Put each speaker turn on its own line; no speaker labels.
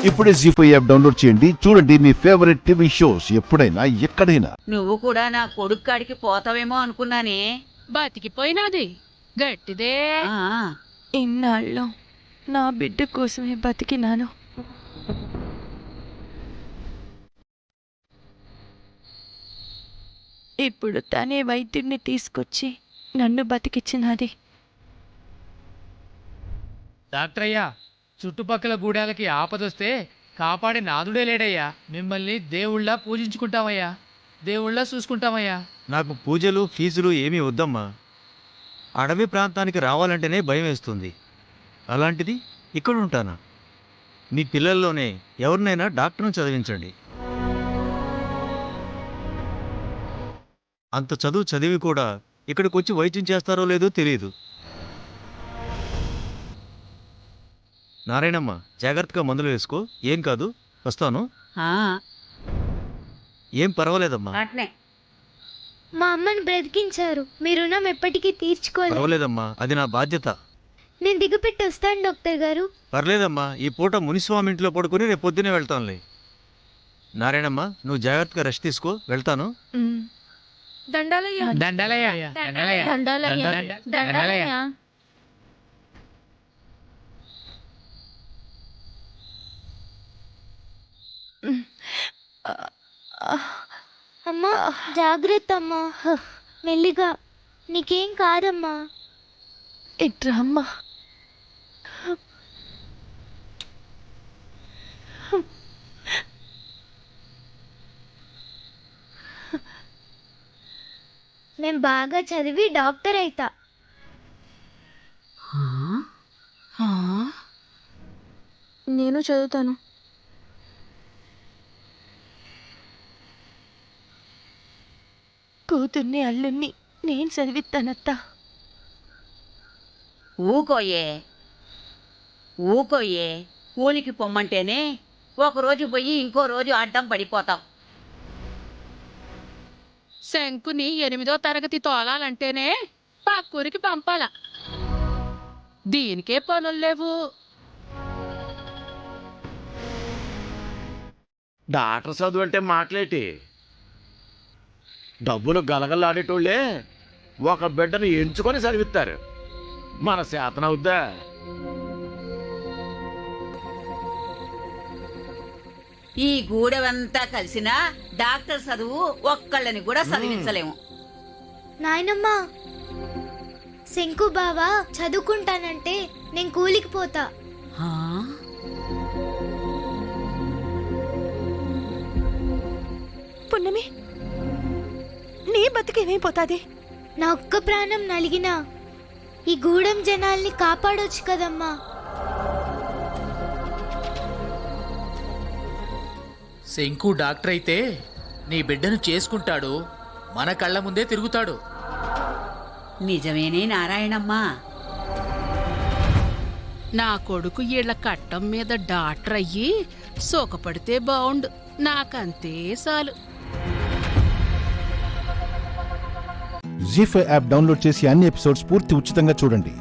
ఇప్పుడే జీ5 app download చేయండి. చూడండి మీ ఫేవరెట్ టీవీ షోస్ ఎప్పుడైనా ఎక్కడైనా.
నువ్వు కూడా నా కొడుకు కాడికి పోతావేమో అనుకున్నానే.
బతికిపోయినాది గట్టిదే.
ఇన్నాళ్ళు నా బిడ్డ కోసమే బతికినాను. ఇప్పుడు తనే వైద్యుడిని తీసుకొచ్చి నన్ను బతికిచ్చినది.
డాక్టర్ అయ్యా, చుట్టుపక్కల గూడాలకి ఆపదొస్తే కాపాడే నాదుడే లేడయ్యా. మిమ్మల్ని దేవుళ్ళ పూజించుకుంటామయ్యా, దేవుళ్ళ చూసుకుంటామయ్యా.
నాకు పూజలు ఫీజులు ఏమీ వద్దమ్మా. అడవి ప్రాంతానికి రావాలంటేనే భయం వేస్తుంది. అలాంటిది ఇక్కడ ఉంటానా? మీ పిల్లల్లోనే ఎవరినైనా డాక్టర్ను చదివించండి. అంత చదువు చదివి కూడా ఇక్కడికి వచ్చి వైద్యం చేస్తారో లేదో తెలియదు. నారాయణమ్మ, జాగ్రత్తగా మందులు వేసుకో. ఏం కాదు, వస్తాను. ఏం పర్వాలేదమ్మా.
అట్నే
మా అమ్మని బ్రతికించారు, మీ రుణం ఎప్పటికీ తీర్చుకోలేదు.
పర్వాలేదమ్మా, అది నా బాధ్యత.
నేను దిగుపెట్టి వస్తాను డాక్టర్ గారు.
పర్లేదమ్మా, ఈ పూట మునిస్వామి ఇంట్లో పడుకుని రేపు పొద్దునే వెళ్తానులే. నారాయణమ్మ, నువ్వు జాగ్రత్తగా రెస్ట్ తీసుకో. వెళ్తాను.
దండాలయ్యా.
దండాలయ్యా, దండాలయ్యా,
దండాలయ్యా.
దండాలయ్యా.
అమ్మా జాగ్రత్త అమ్మా, మెల్లిగా, నీకేం కాదమ్మా.
ఇట్రా అమ్మా.
నేను బాగా చదివి డాక్టర్ అయితా.
నేను చదువుతాను. కూతుర్ని అల్లుణ్ణి నేను చదివిస్తానత్తా.
ఊకోయే ఊకోయే, కూలికి పొమ్మంటేనే ఒకరోజు పోయి ఇంకో రోజు అడ్డం పడిపోతావు.
శంకుని 8వ తరగతి తోలాలంటేనే పక్కూరికి పంపాల. దీనికే పనులు లేవు.
డాక్టర్ చదువు అంటే మాటలేటి. డబ్బులు గలగలాడేటోళ్ళే ఒక బిడ్డను ఎంచుకొని చదివిస్తారు. మన శాతనవుద్దా?
ఈ గూడెవంతా కలిసినా డాక్టర్ చదువు ఒక్కళ్ళని కూడా చదివించలేము.
నాయనమ్మా, శంకు బావా చదువుకుంటానంటే నేను కూలికి పోతా.
పున్నమి, నీ బతికేమైపోతాది?
నా ఒక్క ప్రాణం నలిగినా ఈ గూడెం జనాల్ని కాపాడొచ్చు కదమ్మా.
శంకు డాక్టర్ అయితే నీ బిడ్డను చేసుకుంటాడు, మన కళ్ళ ముందే తిరుగుతాడు.
నిజమేనే నారాయణమ్మా.
నా కొడుకు ఈళ్ళ కట్టం మీద డాక్టర్ అయ్యి సోకపడితే బావుండు. నాకంతే చాలు.
జీ5 యాప్ డౌన్లోడ్ చేసి అన్ని ఎపిసోడ్స్ పూర్తి ఉచితంగా చూడండి.